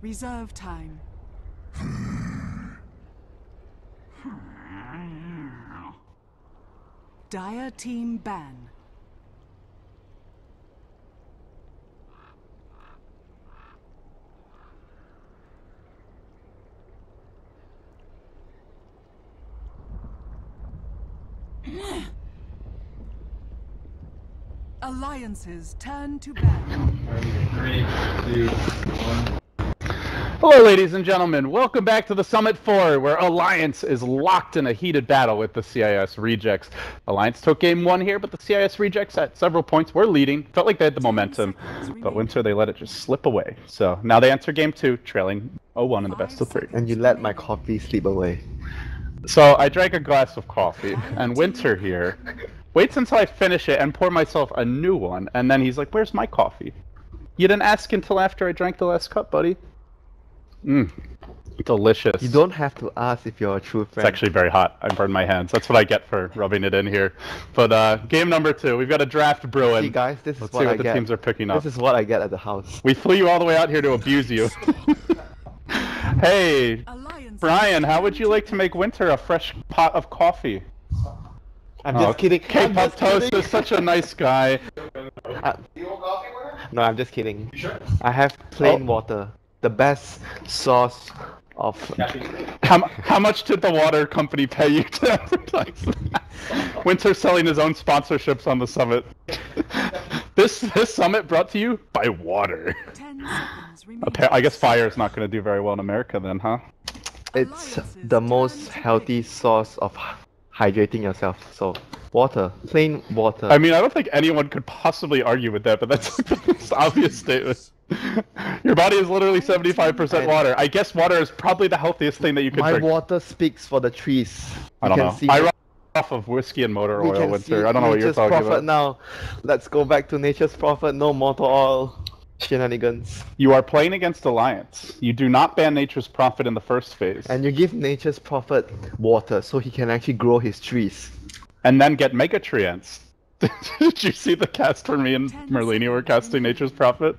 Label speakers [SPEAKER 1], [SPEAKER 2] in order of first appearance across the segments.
[SPEAKER 1] Reserve time. Dire team ban. Alliances turn to ban.
[SPEAKER 2] 3, 2, 1.
[SPEAKER 3] Hello ladies and gentlemen, welcome back to the Summit 4, where Alliance is locked in a heated battle with the CIS Rejects. Alliance took game 1 here, but the CIS Rejects at several points were leading, felt like they had the momentum, but Winter, they let it just slip away. So now they enter game 2, trailing 0-1 in the best of 3.
[SPEAKER 4] And you let my coffee slip away.
[SPEAKER 3] So I drank a glass of coffee, and Winter here waits until I finish it and pour myself a new one, and then he's like, "Where's my coffee? You didn't ask until after I drank the last cup, buddy." Delicious.
[SPEAKER 4] You don't have to ask if you're a true friend.
[SPEAKER 3] It's actually very hot. I burned my hands. That's what I get for rubbing it in here. But game number 2, we've got a draft brewing.
[SPEAKER 4] See guys, this is
[SPEAKER 3] Let's
[SPEAKER 4] what
[SPEAKER 3] see
[SPEAKER 4] I
[SPEAKER 3] what the
[SPEAKER 4] get.
[SPEAKER 3] teams are picking up.
[SPEAKER 4] This is what I get at the house.
[SPEAKER 3] We flew you all the way out here to abuse you. Hey, Brian, how would you like to make Winter a fresh pot of coffee?
[SPEAKER 4] I'm just kidding.
[SPEAKER 3] K-Pop Toast is such a nice guy.
[SPEAKER 4] No, I'm just kidding.
[SPEAKER 2] You sure?
[SPEAKER 4] I have plain water. The best source of...
[SPEAKER 3] How much did the water company pay you to advertise that? Winter's selling his own sponsorships on the summit. This summit brought to you by water.
[SPEAKER 1] 10 seconds remaining.
[SPEAKER 3] I guess fire is not going to do very well in America then, huh?
[SPEAKER 4] It's the most healthy source of hydrating yourself. So, water. Plain water.
[SPEAKER 3] I mean, I don't think anyone could possibly argue with that, but that's the most obvious statement. Your body is literally 75% water. I guess water is probably the healthiest thing that you could
[SPEAKER 4] My
[SPEAKER 3] drink.
[SPEAKER 4] water speaks for the trees.
[SPEAKER 3] I don't know. I run off of whiskey and motor oil, Winter. I don't know what you're talking about.
[SPEAKER 4] Now, let's go back to nature's prophet. No motor oil shenanigans.
[SPEAKER 3] You are playing against Alliance. You do not ban Nature's Prophet in the first phase.
[SPEAKER 4] And you give nature's prophet water so he can actually grow his trees.
[SPEAKER 3] And then get Mega Treants. Did you see the cast for me and Merlini were casting Nature's Prophet?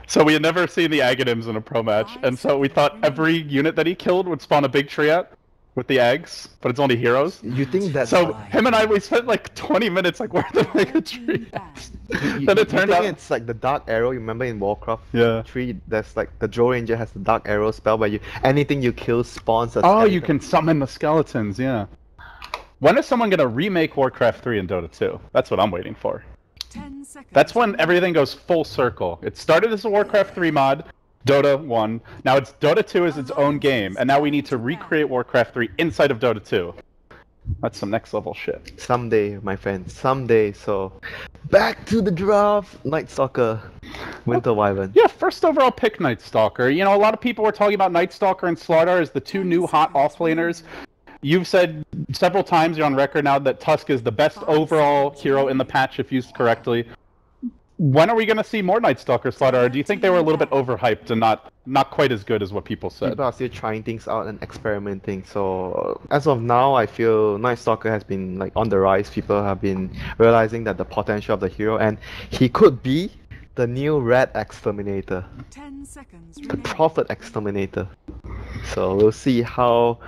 [SPEAKER 3] So we had never seen the Aghanims in a pro match, and so we thought every unit that he killed would spawn a big Treant with the eggs, but it's only heroes.
[SPEAKER 4] You think that's...
[SPEAKER 3] So him and I, we spent like 20 minutes like, where are the Mega Treants? Then it turned out...
[SPEAKER 4] it's like the Dark Arrow, you remember in Warcraft?
[SPEAKER 3] Yeah.
[SPEAKER 4] 3, there's like, the Drow Ranger has the Dark Arrow spell where anything you kill spawns a
[SPEAKER 3] Oh,
[SPEAKER 4] skeleton.
[SPEAKER 3] you can summon the skeletons, yeah. When is someone gonna remake Warcraft 3 and Dota 2? That's what I'm waiting for.
[SPEAKER 1] 10 seconds.
[SPEAKER 3] That's when everything goes full circle. It started as a Warcraft 3 mod, Dota 1. Now it's Dota 2 is its own game, and now we need to recreate Warcraft 3 inside of Dota 2. That's some next level shit.
[SPEAKER 4] Someday, my friend, someday. So, back to the draft. Night Stalker, Winter Wyvern.
[SPEAKER 3] Yeah, first overall pick Night Stalker. You know, a lot of people were talking about Night Stalker and Slardar as the two new hot offlaners. You've said several times, you're on record now, that Tusk is the best overall hero in the patch if used correctly. When are we going to see more Night Stalker, Slardar? Or do you think they were a little bit overhyped and not quite as good as what people said?
[SPEAKER 4] People are still trying things out and experimenting. So as of now, I feel Night Stalker has been like on the rise. People have been realizing that the potential of the hero, and he could be the new Red Exterminator,
[SPEAKER 1] 10 seconds
[SPEAKER 4] the
[SPEAKER 1] remaining.
[SPEAKER 4] Prophet Exterminator. So we'll see how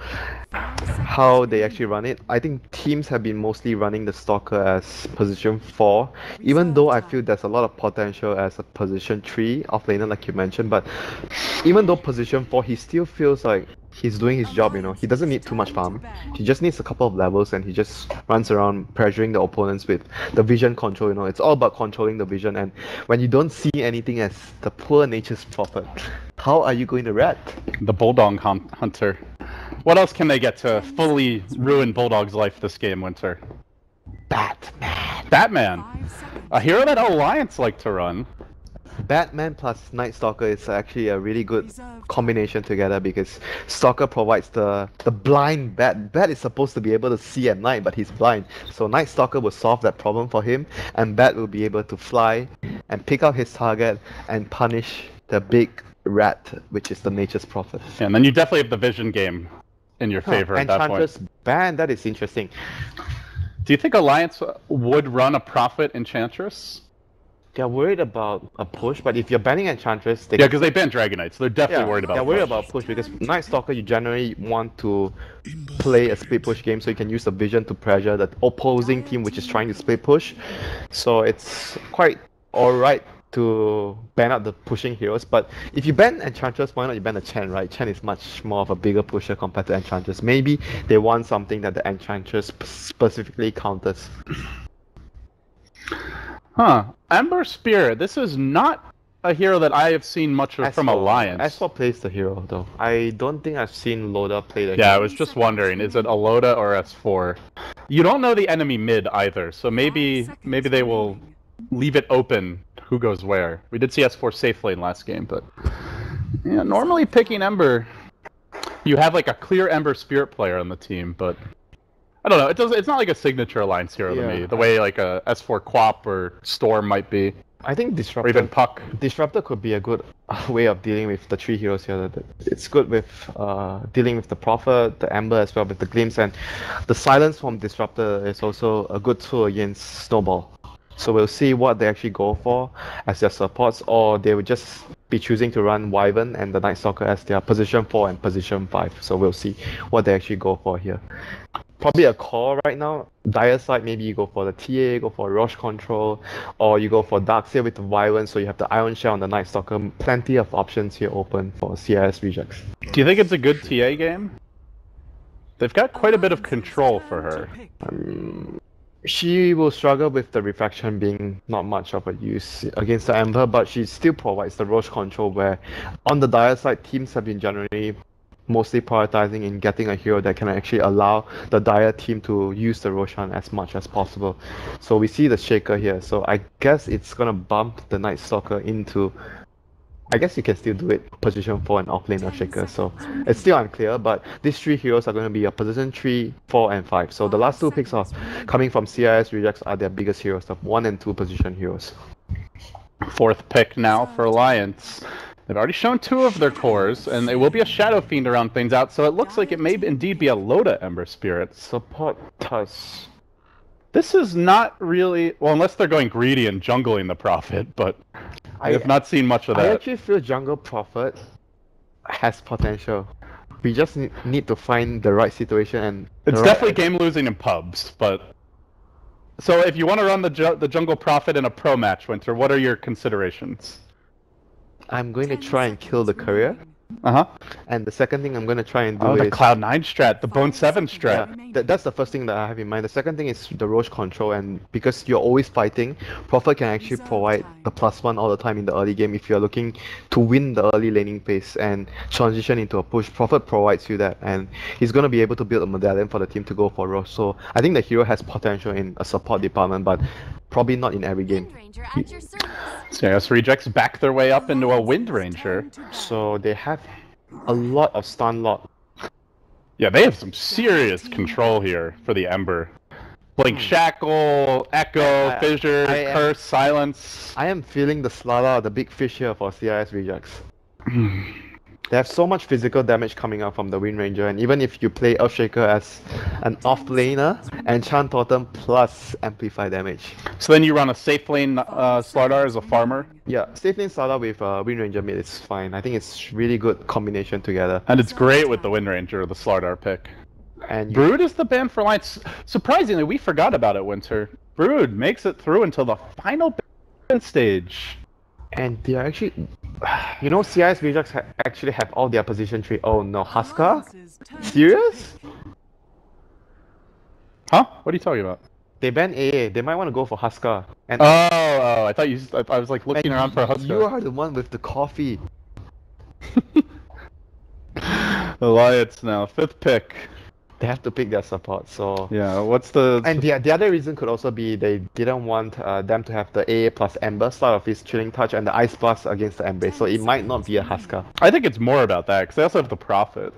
[SPEAKER 4] they actually run it. I think teams have been mostly running the Stalker as position 4, even though I feel there's a lot of potential as a position 3 offlaner like you mentioned, but even though position 4, he still feels like he's doing his job, you know. He doesn't need too much farm. He just needs a couple of levels and he just runs around pressuring the opponents with the vision control, you know. It's all about controlling the vision, and when you don't see anything as the poor nature's prophet, how are you going to rat?
[SPEAKER 3] The Bulldog Hunter. What else can they get to fully ruin Bulldog's life this game, Winter?
[SPEAKER 4] Batman.
[SPEAKER 3] Batman! A hero that Alliance like to run.
[SPEAKER 4] Batman plus Night Stalker is actually a really good combination together because Stalker provides the blind Bat. Bat is supposed to be able to see at night, but he's blind. So Night Stalker will solve that problem for him, and Bat will be able to fly and pick out his target and punish the big rat, which is the Nature's Prophet.
[SPEAKER 3] Yeah, and then you definitely have the vision game in your favor at that point.
[SPEAKER 4] Enchantress ban, that is interesting.
[SPEAKER 3] Do you think Alliance would run a Prophet Enchantress?
[SPEAKER 4] They're worried about a push, but if you're banning Enchantress, they
[SPEAKER 3] Yeah, because they banned Dragon Knight, so they're definitely worried about
[SPEAKER 4] they're
[SPEAKER 3] a
[SPEAKER 4] worried
[SPEAKER 3] push.
[SPEAKER 4] about push because Night Stalker you generally want to play a split push game so you can use the vision to pressure the opposing team which is trying to split push. So it's quite alright to ban out the pushing heroes, but if you ban Enchantress, why not you ban the Chen, right? Chen is much more of a bigger pusher compared to Enchantress. Maybe they want something that the Enchantress specifically counters.
[SPEAKER 3] Huh. Ember Spirit. This is not a hero that I have seen much of from Alliance.
[SPEAKER 4] S4 plays the hero though. I don't think I've seen Loda play the
[SPEAKER 3] Yeah, I
[SPEAKER 4] hero.
[SPEAKER 3] was just wondering, is it Aloda or S4? You don't know the enemy mid either, so maybe they will leave it open who goes where. We did see S4 safe lane last game, but yeah, normally picking Ember, you have like a clear Ember Spirit player on the team, but I don't know. It's not like a signature Alliance hero to me, the way like a S4 Quap or Storm might be.
[SPEAKER 4] I think
[SPEAKER 3] Or even Puck.
[SPEAKER 4] Disruptor could be a good way of dealing with the three heroes here. It's good with dealing with the Prophet, the Ember as well with the Glimpse, and the Silence from Disruptor is also a good tool against Snowball. So we'll see what they actually go for as their supports, or they will just be choosing to run Wyvern and the Night Stalker as their position 4 and position 5. So we'll see what they actually go for here. Probably a core right now. Dire side, maybe you go for the TA, go for Roche Control, or you go for Darkseer with the Wyvern, so you have the Iron Shell on the Night Stalker. Plenty of options here open for CIS rejects.
[SPEAKER 3] Do you think it's a good TA game? They've got quite a bit of control for her.
[SPEAKER 4] She will struggle with the refraction being not much of a use against the Ember, but she still provides the Roche Control where on the Dire side, teams have been generally mostly prioritizing in getting a hero that can actually allow the Dire team to use the Roshan as much as possible. So we see the Shaker here, so I guess it's gonna bump the Night Stalker into... I guess you can still do it position 4 and offlane of Shaker, so it's still unclear, but these three heroes are going to be a position 3, 4 and 5. So the last two picks are coming from CIS rejects are their biggest heroes, the 1 and 2 position heroes.
[SPEAKER 3] Fourth pick now for Alliance. They've already shown 2 of their cores, and it will be a Shadow Fiend to round things out, so it looks like it may indeed be a Loda Ember Spirit.
[SPEAKER 4] Support Tusk.
[SPEAKER 3] This is not really... Well, unless they're going greedy and jungling the Prophet, but I have not seen much of that.
[SPEAKER 4] I actually feel Jungle Prophet has potential. We just need to find the right situation and...
[SPEAKER 3] It's definitely game losing in pubs, but... So if you want to run the Jungle Prophet in a pro match, Winter, what are your considerations?
[SPEAKER 4] I'm going to try and kill the courier.
[SPEAKER 3] Uh-huh.
[SPEAKER 4] And the second thing I'm going to try and do
[SPEAKER 3] Oh,
[SPEAKER 4] is...
[SPEAKER 3] the Cloud9 strat, the Bone 7 strat.
[SPEAKER 4] Yeah, that's the first thing that I have in mind. The second thing is the Roche Control, and because you're always fighting, Prophet can actually provide the +1 all the time in the early game if you're looking to win the early laning phase and transition into a push. Prophet provides you that, and he's going to be able to build a medallion for the team to go for Roche. So I think the hero has potential in a support department, but probably not in every game.
[SPEAKER 3] CIS rejects back their way up into a Wind Ranger.
[SPEAKER 4] So they have a lot of stun lock.
[SPEAKER 3] Yeah, they have some serious control here for the Ember. Blink Shackle, Echo, Fissure, Curse, Silence.
[SPEAKER 4] I am feeling the Slala, the big fish here for CIS rejects. They have so much physical damage coming out from the Wind Ranger, and even if you play Earthshaker as an off-laner, Enchant Totem plus Amplify damage.
[SPEAKER 3] So then you run a safe lane Slardar as a farmer?
[SPEAKER 4] Yeah, safe lane Slardar with Wind Ranger mid is fine. I think it's really good combination together.
[SPEAKER 3] And it's great with the Wind Ranger, the Slardar pick.
[SPEAKER 4] And
[SPEAKER 3] Brood is the ban for Alliance. Surprisingly, we forgot about it, Winter. Brood makes it through until the final ban stage.
[SPEAKER 4] And they are actually... You know, CIS rejects actually have all their position 3. Oh no, Huskar? Serious?
[SPEAKER 3] Huh? What are you talking about?
[SPEAKER 4] They banned AA. They might want to go for Huskar. And
[SPEAKER 3] I thought you... I was like looking around for a Huskar.
[SPEAKER 4] You are the one with the coffee.
[SPEAKER 3] Alliance now, 5th pick.
[SPEAKER 4] They have to pick their support, so...
[SPEAKER 3] Yeah, what's the...
[SPEAKER 4] And the other reason could also be they didn't want them to have the AA plus Ember start of his Chilling Touch and the Ice Blast against the Embrace, so it might not be a Huskar.
[SPEAKER 3] I think it's more about that, because they also have the Prophet.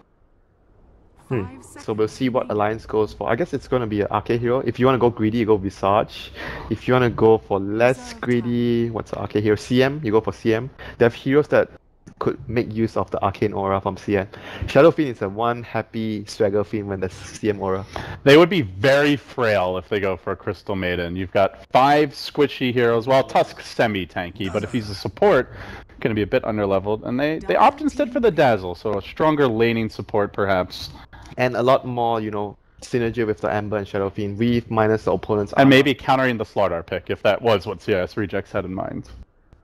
[SPEAKER 4] So we'll see what Alliance goes for. I guess it's going to be an arcade hero. If you want to go greedy, you go Visage. If you want to go for less greedy, what's the arcade hero? CM, you go for CM. They have heroes that could make use of the Arcane Aura from CM. Shadow Fiend is a one happy Swagger Fiend when there's CM Aura.
[SPEAKER 3] They would be very frail if they go for a Crystal Maiden. You've got 5 squishy heroes. Well, Tusk's semi-tanky, but if he's a support, going to be a bit underleveled. And they opt instead for the Dazzle, so a stronger laning support perhaps.
[SPEAKER 4] And a lot more, you know, synergy with the Ember and Shadow Fiend. Weave minus the opponent's
[SPEAKER 3] And
[SPEAKER 4] armor.
[SPEAKER 3] maybe countering the Slardar pick, if that was what CIS Rejects had in mind.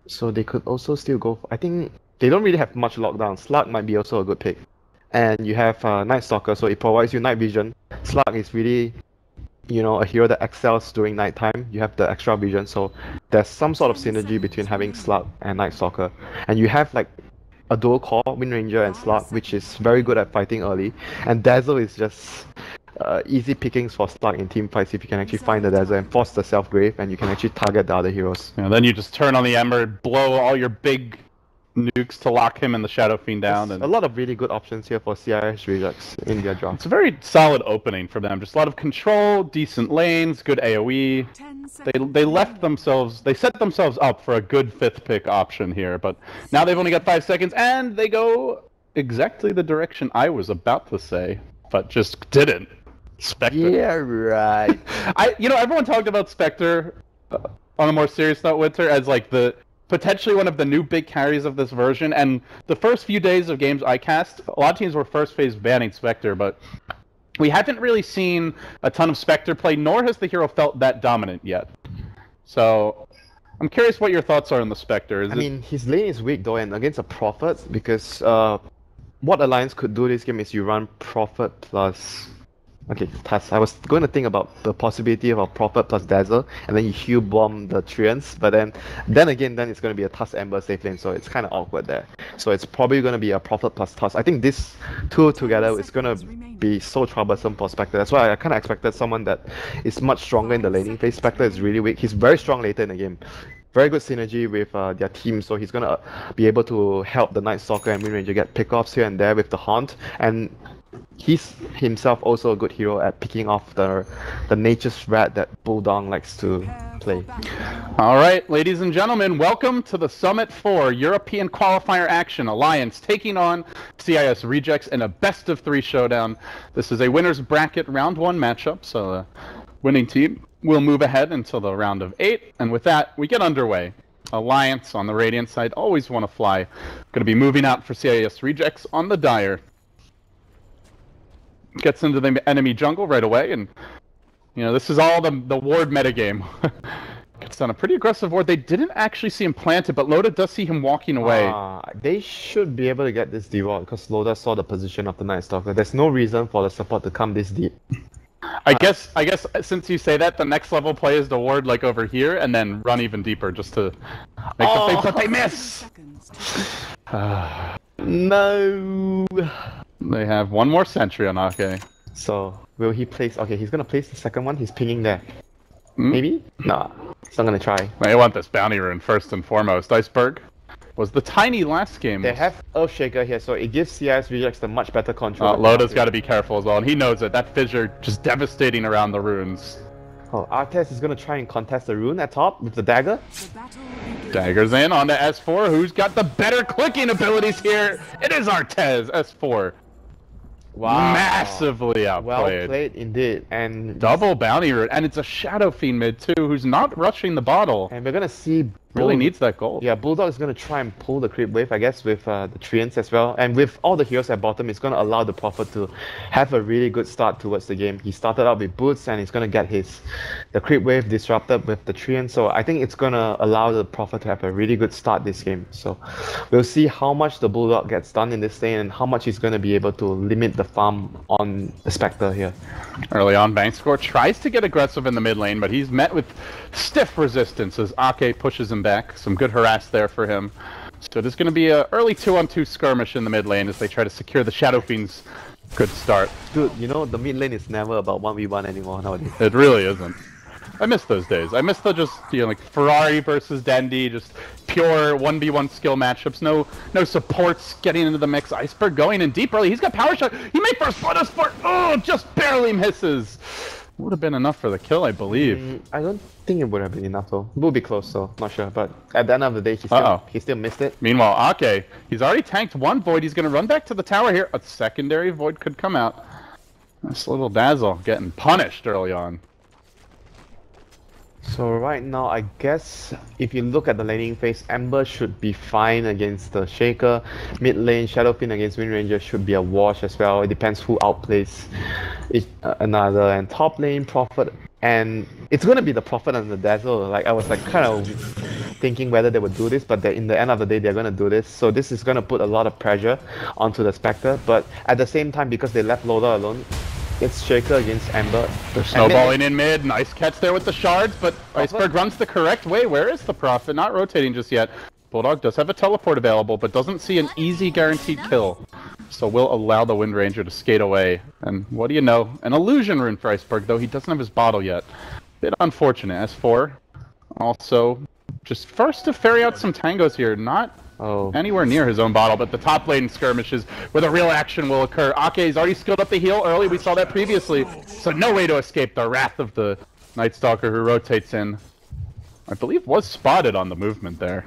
[SPEAKER 4] So they could also still go for, I think they don't really have much lockdown. Slug might be also a good pick. And you have Night Stalker, so it provides you night vision. Slug is really, you know, a hero that excels during nighttime. You have the extra vision, so there's some sort of synergy between having Slug and Night Stalker. And you have like a dual core, Wind Ranger and Slug, which is very good at fighting early. And Dazzle is just easy pickings for Slug in team fights if you can actually find the Dazzle and force the Self-Grave, and you can actually target the other heroes.
[SPEAKER 3] And then you just turn on the Ember, blow all your big nukes to lock him and the Shadow Fiend down.
[SPEAKER 4] There's
[SPEAKER 3] And
[SPEAKER 4] a lot of really good options here for CIS Rejects in their draft.
[SPEAKER 3] it's a very solid opening for them. Just a lot of control, decent lanes, good AoE.
[SPEAKER 1] 10
[SPEAKER 3] They
[SPEAKER 1] seconds.
[SPEAKER 3] left themselves, they set themselves up for a good 5th pick option here, but now they've only got 5 seconds, and they go exactly the direction I was about to say, but just didn't. Spectre.
[SPEAKER 4] Yeah, right.
[SPEAKER 3] Everyone talked about Spectre on a more serious note, Winter, as like the potentially one of the new big carries of this version. And the first few days of games I cast, a lot of teams were first phase banning Spectre, but we haven't really seen a ton of Spectre play, nor has the hero felt that dominant yet. So I'm curious what your thoughts are on the Spectre.
[SPEAKER 4] I mean, his lane is weak though, and against a Prophet, because what Alliance could do this game is you run Prophet plus... Okay, Tusk. I was going to think about the possibility of a Prophet plus Dazzle, and then you heal bomb the Treants, but then it's going to be a Tusk Ember safe lane, so it's kind of awkward there. So it's probably going to be a Prophet plus Tusk. I think this two together is going to be so troublesome for Spectre. That's why I kind of expected someone that is much stronger in the laning phase. Spectre is really weak. He's very strong later in the game. Very good synergy with their team, so he's going to be able to help the Night Stalker and Wind Ranger get pickoffs here and there with the Haunt, and he's himself also a good hero at picking off the nature's rat that Bulldog likes to play.
[SPEAKER 3] All right, ladies and gentlemen, welcome to the Summit 4 European Qualifier Action Alliance taking on CIS Rejects in a best-of-3 showdown. This is a winner's bracket round 1 matchup, so the winning team will move ahead until the round of 8, and with that, we get underway. Alliance on the Radiant side always want to fly. Going to be moving out for CIS Rejects on the Dire. Gets into the enemy jungle right away, and this is all the ward metagame. Gets on a pretty aggressive ward. They didn't actually see him planted, but Loda does see him walking away.
[SPEAKER 4] They should be able to get this D-ward because Loda saw the position of the Night Stalker. There's no reason for the support to come this deep.
[SPEAKER 3] I guess since you say that, the next level play is to ward like over here and then run even deeper just to make the thing, but they miss!
[SPEAKER 4] No.
[SPEAKER 3] They have one more sentry on Ake.
[SPEAKER 4] So, will he place... Okay, he's gonna place the second one. He's pinging there. Maybe? Nah, he's not gonna try.
[SPEAKER 3] They want this bounty rune first and foremost. Iceberg was the tiny last game.
[SPEAKER 4] They have Earthshaker here, so it gives CIS Rejects the much better control.
[SPEAKER 3] Loda's got to be careful as well, and he knows it. That fissure just devastating around the runes.
[SPEAKER 4] Oh, Artes is gonna try and contest the rune at top with the dagger.
[SPEAKER 3] Daggers in on the S4. Who's got the better clicking abilities here? It is Artez, S4.
[SPEAKER 4] Wow.
[SPEAKER 3] Massively outplayed.
[SPEAKER 4] Well played indeed. And
[SPEAKER 3] double bounty route, and it's a Shadow Fiend mid too, who's not rushing the bottle.
[SPEAKER 4] And we're gonna see
[SPEAKER 3] really needs that gold.
[SPEAKER 4] Yeah, Bulldog is gonna try and pull the creep wave, I guess, with the Treants as well. And with all the heroes at bottom, it's gonna allow the Prophet to have a really good start towards the game. He started out with boots, and he's gonna get the creep wave disrupted with the Treant. So I think it's gonna allow the Prophet to have a really good start this game. So we'll see how much the Bulldog gets done in this lane and how much he's gonna be able to limit the farm on the Spectre here.
[SPEAKER 3] Early on, Bankscore tries to get aggressive in the mid lane, but he's met with stiff resistance as Ake pushes him back. Some good harass there for him. So there's going to be an early 2-on-2 skirmish in the mid lane as they try to secure the Shadow Fiend's good start.
[SPEAKER 4] Dude, the mid lane is never about 1v1 anymore nowadays.
[SPEAKER 3] It really isn't. I miss those days. I miss the just, like Ferrari versus Dandy, just pure 1v1 skill matchups. No supports getting into the mix. Iceberg going in deep early. He's got power shot. He may first blood us for... Oh, just barely misses. Would have been enough for the kill, I believe.
[SPEAKER 4] I don't think it would have been enough though. It would be close though, not sure. But at the end of the day, he still missed it.
[SPEAKER 3] Meanwhile, Ake, he's already tanked one Void. He's going to run back to the tower here. A secondary Void could come out. This little Dazzle getting punished early on.
[SPEAKER 4] So right now, I guess if you look at the laning phase, Ember should be fine against the Shaker. Mid lane, Shadowfin against Wind Ranger should be a wash as well. It depends who outplays another. And top lane, Prophet, and it's gonna be the Prophet and the Dazzle. Like I was like kind of thinking whether they would do this, but in the end of the day, they're gonna do this. So this is gonna put a lot of pressure onto the Spectre. But at the same time, because they left Loda alone, it's Shaker against Ember.
[SPEAKER 3] They're snowballing in mid. Nice catch there with the shards, but Iceberg runs the correct way. Where is the Prophet? Not rotating just yet. Bulldog does have a teleport available, but doesn't see an easy guaranteed kill. So we'll allow the Wind Ranger to skate away. And what do you know? An illusion rune for Iceberg, though he doesn't have his bottle yet. Bit unfortunate. S4 also just first to ferry out some tangos here. Not anywhere near his own bottle, but the top lane skirmishes where the real action will occur. Ake's already skilled up the heal early, we saw that previously, so no way to escape the wrath of the Night Stalker who rotates in. I believe was spotted on the movement there.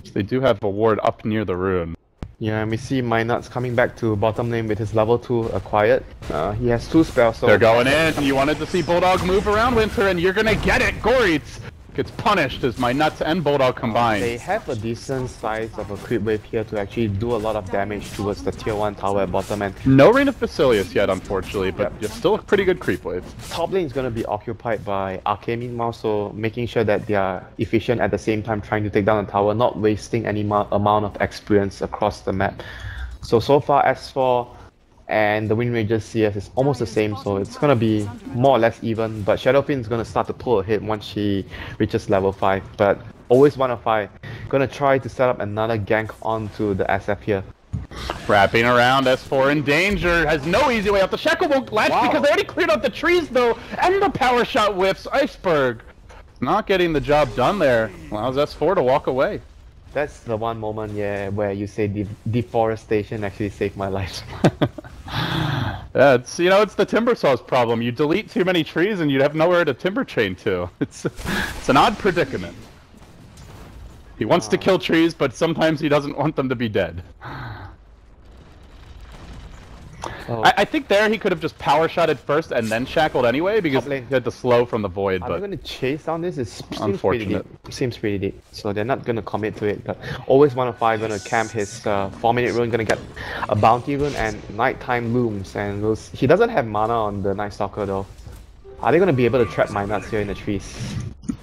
[SPEAKER 3] So they do have a ward up near the rune.
[SPEAKER 4] Yeah, and we see Mynuts coming back to bottom lane with his level 2 acquired. He has 2 spells, so...
[SPEAKER 3] They're going in! You wanted to see Bulldog move around Winter, and you're gonna get it! Goritz gets punished as Mynuts and Bulldog combined.
[SPEAKER 4] They have a decent size of a creep wave here to actually do a lot of damage towards the tier 1 tower at bottom end.
[SPEAKER 3] No Reign of Basilius yet, unfortunately, but you're still a pretty good creep wave.
[SPEAKER 4] Top lane is going to be occupied by Arcane meanwhile, so making sure that they are efficient at the same time trying to take down the tower, not wasting any amount of experience across the map. So far S4 and the Wind Ranger CS is almost the same, so it's gonna be more or less even, but Shadowfin is gonna start to pull ahead once she reaches level 5, but always 1 of 5. Gonna try to set up another gank onto the SF here.
[SPEAKER 3] Wrapping around, S4 in danger, has no easy way out. The Shackle won't latch because they already cleared out the trees though, and the power shot whiffs. Iceberg not getting the job done there, allows S4 to walk away.
[SPEAKER 4] That's the one moment, yeah, where you say deforestation actually saved my life.
[SPEAKER 3] Yeah, it's, you know, it's the timber saw's problem. You delete too many trees and you'd have nowhere to timber chain to. It's an odd predicament. He wants to kill trees, but sometimes he doesn't want them to be dead. I think there he could have just power shotted first and then shackled anyway because he had the slow from the void.
[SPEAKER 4] Are they going to chase down this? It seems pretty deep. So they're not going to commit to it. But always 1 of 5 going to camp his 4-minute rune, going to get a bounty rune and nighttime looms. And he doesn't have mana on the Night Stalker though. Are they going to be able to trap Mynuts here in the trees?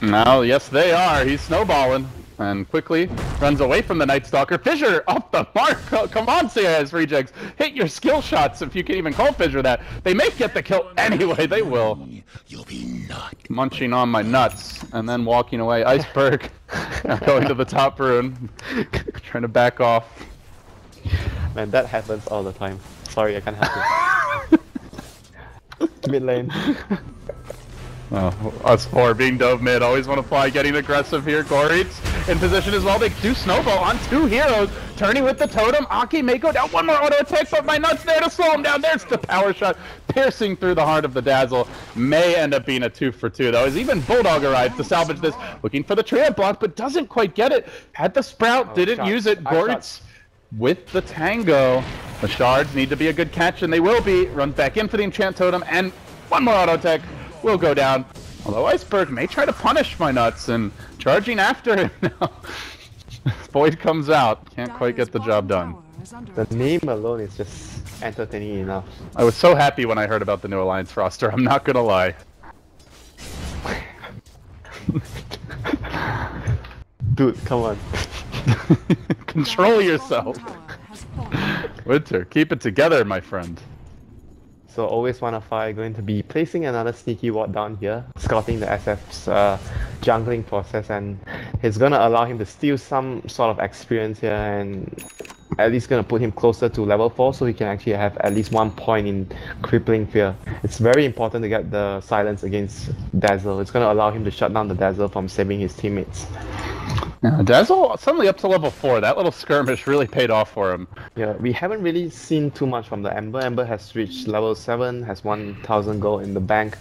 [SPEAKER 3] No, yes they are. He's snowballing. And quickly runs away from the Night Stalker. Fissure off the mark! Oh, come on, CIS rejects! Hit your skill shots if you can even call Fissure that. They may get the kill anyway, they will. Munching on my nuts, and then walking away. Iceberg going to the top rune. Trying to back off.
[SPEAKER 4] Man, that happens all the time. Sorry, I can't help it. Mid lane.
[SPEAKER 3] Oh, us 4 being dove mid, always want to fly, getting aggressive here. Goritz in position as well. They do snowball on 2 heroes. Turning with the totem. Aki may go down. 1 more auto attack, but Mynuts there to slow him down. There's the power shot, piercing through the heart of the Dazzle. May end up being a 2 for 2 though, as even Bulldog arrives to salvage this. Looking for the trio block, but doesn't quite get it. Had the sprout, didn't use it. Goritz with the tango. The shards need to be a good catch, and they will be. Runs back in for the enchant totem, and 1 more auto attack will go down. Although Iceberg may try to punish Mynuts and charging after him now. Void comes out. Can't quite get the job done.
[SPEAKER 4] The name alone is just entertaining enough.
[SPEAKER 3] I was so happy when I heard about the new Alliance roster, I'm not gonna lie.
[SPEAKER 4] Dude, come on.
[SPEAKER 3] Control yourself. Winter, keep it together, my friend.
[SPEAKER 4] So always 1 of 5 going to be placing another sneaky ward down here, scouting the SF's jungling process, and it's going to allow him to steal some sort of experience here and at least going to put him closer to level 4 so he can actually have at least 1 point in crippling fear. It's very important to get the silence against Dazzle. It's going to allow him to shut down the Dazzle from saving his teammates.
[SPEAKER 3] Now, Dazzle suddenly up to level 4. That little skirmish really paid off for him.
[SPEAKER 4] Yeah, we haven't really seen too much from the Ember. Ember has reached level 7, has 1,000 gold in the bank.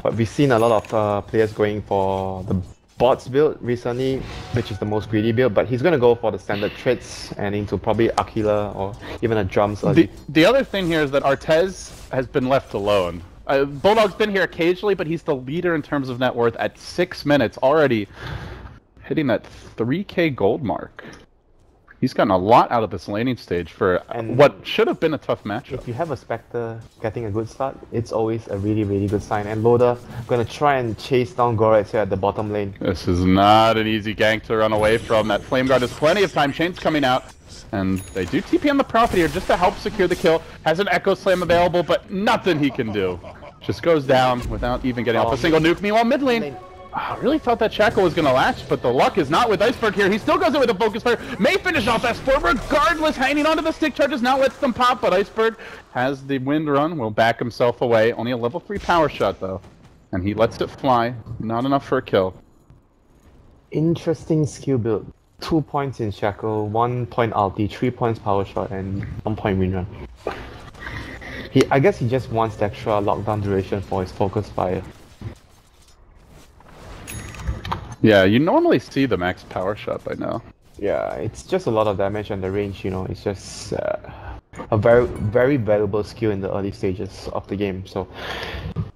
[SPEAKER 4] But we've seen a lot of players going for the bots build recently, which is the most greedy build, but he's going to go for the standard traits and into probably Aquila or even a drums early.
[SPEAKER 3] The other thing here is that Artez has been left alone. Bulldog's been here occasionally, but he's the leader in terms of net worth at 6 minutes already. Hitting that 3k gold mark. He's gotten a lot out of this laning stage for what should have been a tough matchup.
[SPEAKER 4] If you have a Spectre getting a good start, it's always a really, really good sign. And Loda gonna try and chase down Goretz here at the bottom lane.
[SPEAKER 3] This is not an easy gank to run away from. That Flame Guard has plenty of time. Shane's coming out. And they do TP on the Prophet here just to help secure the kill. Has an Echo Slam available, but nothing he can do. Just goes down without even getting off a single nuke. Meanwhile, mid lane. I really thought that Shackle was going to last, but the luck is not with Iceberg here. He still goes in with a Focus Fire. May finish off S4 regardless. Hanging onto the stick charges now lets them pop, but Iceberg has the wind run. Will back himself away. Only a level 3 power shot, though. And he lets it fly. Not enough for a kill.
[SPEAKER 4] Interesting skill build. 2 points in Shackle, 1 point ulti, 3 points power shot, and 1 point wind run. I guess he just wants the extra lockdown duration for his Focus Fire.
[SPEAKER 3] Yeah, you normally see the max power shot by now.
[SPEAKER 4] Yeah, it's just a lot of damage and the range, you know, it's just a very valuable skill in the early stages of the game. So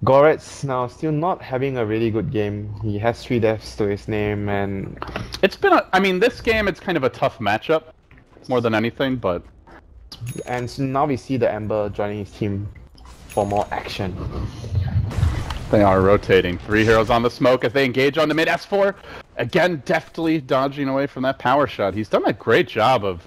[SPEAKER 4] Goretz now still not having a really good game. He has 3 deaths to his name, and
[SPEAKER 3] it's been I mean, this game it's kind of a tough matchup more than anything, but
[SPEAKER 4] and so now we see the Ember joining his team for more action.
[SPEAKER 3] They are rotating. 3 heroes on the smoke as they engage on the mid. S4 again deftly dodging away from that power shot. He's done a great job of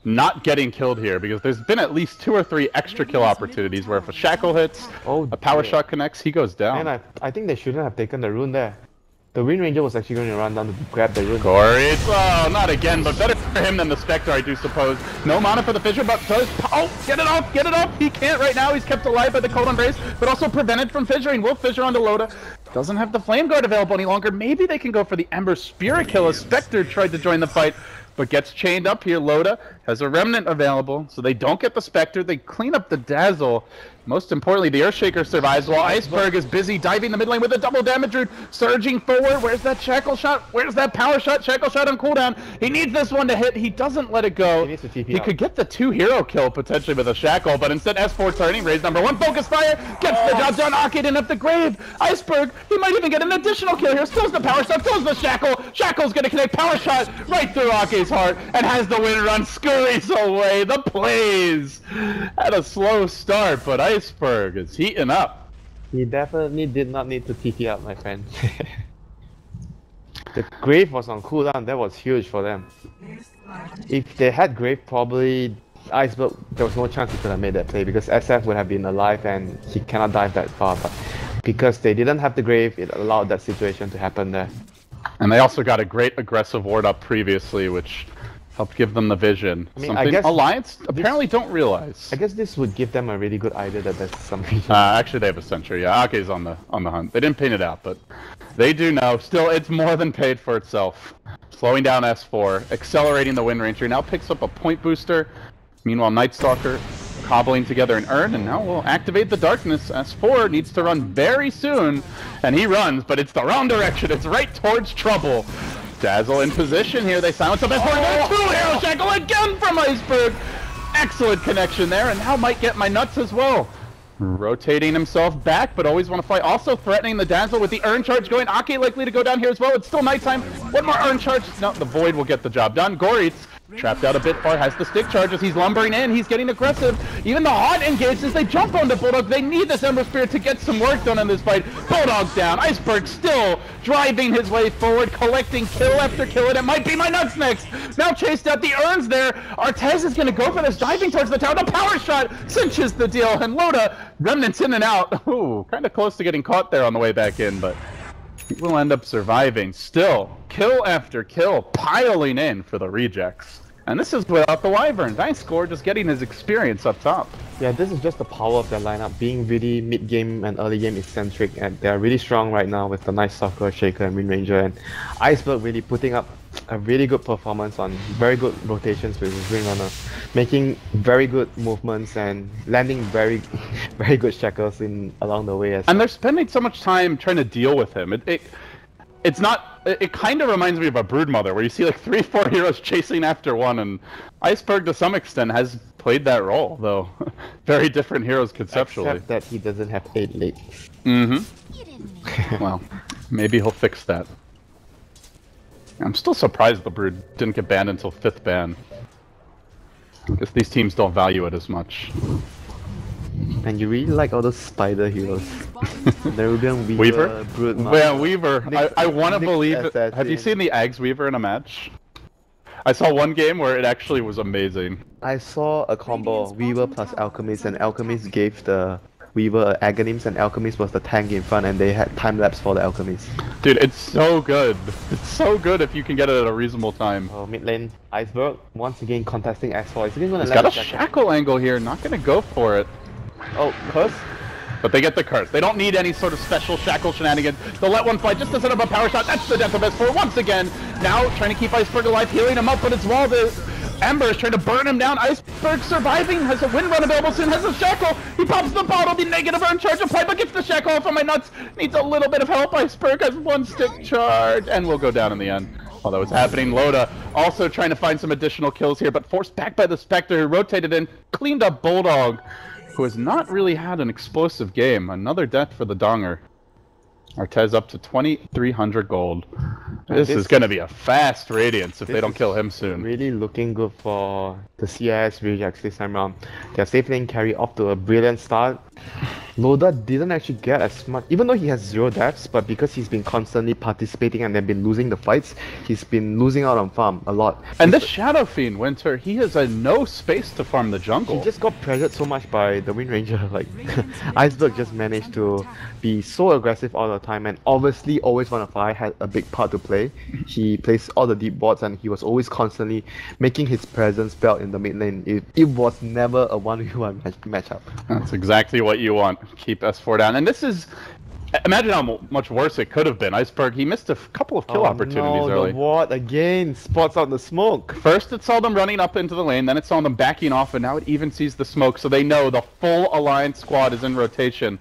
[SPEAKER 3] not getting killed here because there's been at least 2 or 3 extra kill opportunities where if a Shackle hits, a power shot connects, he goes down.
[SPEAKER 4] And I think they shouldn't have taken the rune there. The Wind Ranger was actually going to run down to grab the rune.
[SPEAKER 3] Corey, oh, not again, but better for him than the Spectre, I do suppose. No mana for the Fissure, but does... Oh, get it off, get it off! He can't right now, he's kept alive by the Cold Embrace, but also prevented from fissuring. Will fissure onto Loda. Doesn't have the Flame Guard available any longer. Maybe they can go for the Ember Spirit kill as Spectre tried to join the fight, but gets chained up here. Loda has a Remnant available, so they don't get the Spectre. They clean up the Dazzle. Most importantly, the Earthshaker survives while Iceberg is busy diving the mid lane with a double damage root, surging forward. Where's that Shackle shot? Where's that power shot? Shackle shot on cooldown. He needs this one to hit. He doesn't let it go. He could get the 2 hero kill potentially with a Shackle, but instead S4 turning, raise number 1, Focus Fire, gets the job done. Arcade in up the grave. Iceberg, he might even get an additional kill here. Throws the power shot, throws the Shackle. Shackle's gonna connect power shot right through Arcade's heart and has the win run, scurries away. The plays had a slow start, but Iceberg is heating up.
[SPEAKER 4] He definitely did not need to TP up, my friend. The Grave was on cooldown, that was huge for them. If they had Grave, probably Iceberg, there was no chance he could have made that play because SF would have been alive and he cannot dive that far. But because they didn't have the Grave, it allowed that situation to happen there.
[SPEAKER 3] And they also got a great aggressive ward up previously, which helped give them the vision.
[SPEAKER 4] I mean,
[SPEAKER 3] something
[SPEAKER 4] I guess
[SPEAKER 3] Alliance apparently don't realize.
[SPEAKER 4] I guess this would give them a really good idea that there's some reason.
[SPEAKER 3] Actually, they have a sentry. Yeah, Ake's on the hunt. They didn't paint it out, but they do know. Still, it's more than paid for itself. Slowing down S4, accelerating the Wind Ranger. Now picks up a point booster. Meanwhile, Night Stalker cobbling together an urn, and now we'll activate the darkness. S4 needs to run very soon, and he runs, but it's the wrong direction. It's right towards trouble. Dazzle in position here. They silence up S4. 2 hero Shackle again from Iceberg. Excellent connection there, and now might get my nuts as well. Rotating himself back, but always want to fight. Also threatening the Dazzle with the Urn Charge going. Ake likely to go down here as well. It's still nighttime. One more Urn Charge. No, the Void will get the job done. Goretz trapped out a bit far, has the stick charges. He's lumbering in. He's getting aggressive. Even the Haunt engages. They jump onto Bulldog. They need this Ember Spirit to get some work done in this fight. Bulldog's down. Iceberg still driving his way forward, collecting kill after kill, and it might be my nuts next. Now chased out the Urns there. Artez is going to go for this, diving towards the tower. The power shot cinches the deal, and Loda Remnants in and out. Ooh, kind of close to getting caught there on the way back in, but he will end up surviving. Still, kill after kill, piling in for the rejects. And this is without the Wyvern. Nice score, just getting his experience up top.
[SPEAKER 4] Yeah, this is just the power of their lineup, being really mid-game and early-game eccentric, and they're really strong right now with the Night Stalker, Shaker, and Wind Ranger, and Iceberg really putting up a really good performance on very good rotations with his Windrunner, making very good movements and landing very very good shackles in along the way as
[SPEAKER 3] And
[SPEAKER 4] well.
[SPEAKER 3] they're spending so much time trying to deal with him. It's not. It kind of reminds me of a Broodmother, where you see like 3-4 heroes chasing after one, and Iceberg to some extent has played that role, though. Very different heroes conceptually.
[SPEAKER 4] Except that he doesn't have 8 legs.
[SPEAKER 3] Mm-hmm. Well, maybe he'll fix that. I'm still surprised the Brood didn't get banned until 5th ban. I guess these teams don't value it as much.
[SPEAKER 4] And you really like all those spider heroes. Nerubian
[SPEAKER 3] Weaver?
[SPEAKER 4] Brood.
[SPEAKER 3] Yeah, Weaver. I want to
[SPEAKER 4] Nick's
[SPEAKER 3] believe it.
[SPEAKER 4] assassin.
[SPEAKER 3] Have you seen the Ags Weaver in a match? I saw one game where it actually was amazing.
[SPEAKER 4] I saw a combo Weaver plus Alchemist, and Alchemist gave the Weaver Aghanim's, and Alchemist was the tank in front, and they had time lapse for the Alchemist.
[SPEAKER 3] Dude, it's so good. It's so good if you can get it at a reasonable time.
[SPEAKER 4] Oh, mid lane, Iceberg once again contesting S4. Is he gonna
[SPEAKER 3] He's
[SPEAKER 4] let
[SPEAKER 3] got a
[SPEAKER 4] the
[SPEAKER 3] shackle angle here, not gonna go for it.
[SPEAKER 4] Oh, curse?
[SPEAKER 3] But they get the curse. They don't need any sort of special shackle shenanigans. They'll let one fly just to set up a power shot. That's the death of S4 once again. Now trying to keep Iceberg alive, healing him up, but it's wall. The Ember is trying to burn him down. Iceberg surviving, has a wind run available soon, has a shackle. He pops the bottle, the negative burn charge of play, but gets the shackle off of my nuts. Needs a little bit of help. Iceberg has 1-stick charge and will go down in the end. While that was happening, Loda also trying to find some additional kills here, but forced back by the Spectre, who rotated in, cleaned up Bulldog, who has not really had an explosive game. Another death for the Donger. Artez up to 2,300 gold. This is going to be a fast Radiance if they don't kill him soon.
[SPEAKER 4] Really looking good for the CIS rejects this time around. Their safe lane carry off to a brilliant start. Loda didn't actually get as much, even though he has 0 deaths, but because he's been constantly participating and then been losing the fights, he's been losing out on farm a lot.
[SPEAKER 3] And this Shadow Fiend, Winter, he has no space to farm the jungle.
[SPEAKER 4] He just got pressured so much by the Wind Ranger, like, Iceberg just managed to be so aggressive all the time, and obviously Always Wanna Fly had a big part to play. He plays all the deep boards and he was always constantly making his presence felt in the mid lane. It was never a 1v1 matchup.
[SPEAKER 3] That's exactly what you want. Keep S4 down. And this is... Imagine how much worse it could have been. Iceberg, he missed a couple of kill opportunities early.
[SPEAKER 4] The ward again spots out the smoke.
[SPEAKER 3] First it saw them running up into the lane, then it saw them backing off, and now it even sees the smoke, so they know the full Alliance squad is in rotation.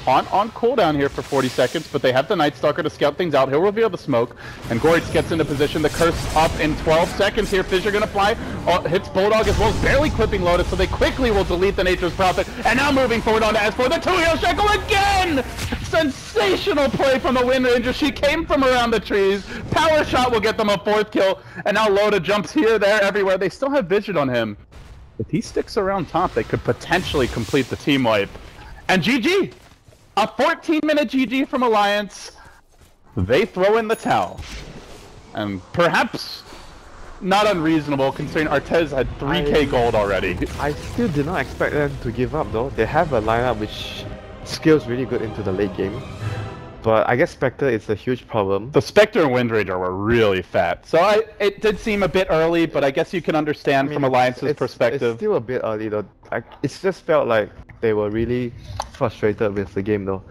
[SPEAKER 3] On cooldown here for 40 seconds, but they have the Night Stalker to scout things out. He'll reveal the smoke, and Goritz gets into position. The curse up in 12 seconds here. Fissure gonna fly, hits Bulldog as well, barely clipping Lotus, so they quickly will delete the Nature's Prophet, and now moving forward on to S4, the 2-hero shackle again! Sensational play from the Wind Ranger. She came from around the trees. Power shot will get them a 4th kill, and now Loda jumps here, there, everywhere. They still have vision on him. If he sticks around top, they could potentially complete the team wipe. And GG! A 14-minute GG from Alliance. They throw in the towel. And perhaps not unreasonable, considering Artez had 3k gold already.
[SPEAKER 4] I still did not expect them to give up though. They have a lineup which scales really good into the late game. But I guess Spectre is a huge problem.
[SPEAKER 3] The Spectre and Wind Ranger were really fat. So it did seem a bit early, but I guess you can understand from Alliance's perspective.
[SPEAKER 4] It's still a bit early though. It just felt like they were really frustrated with the game though.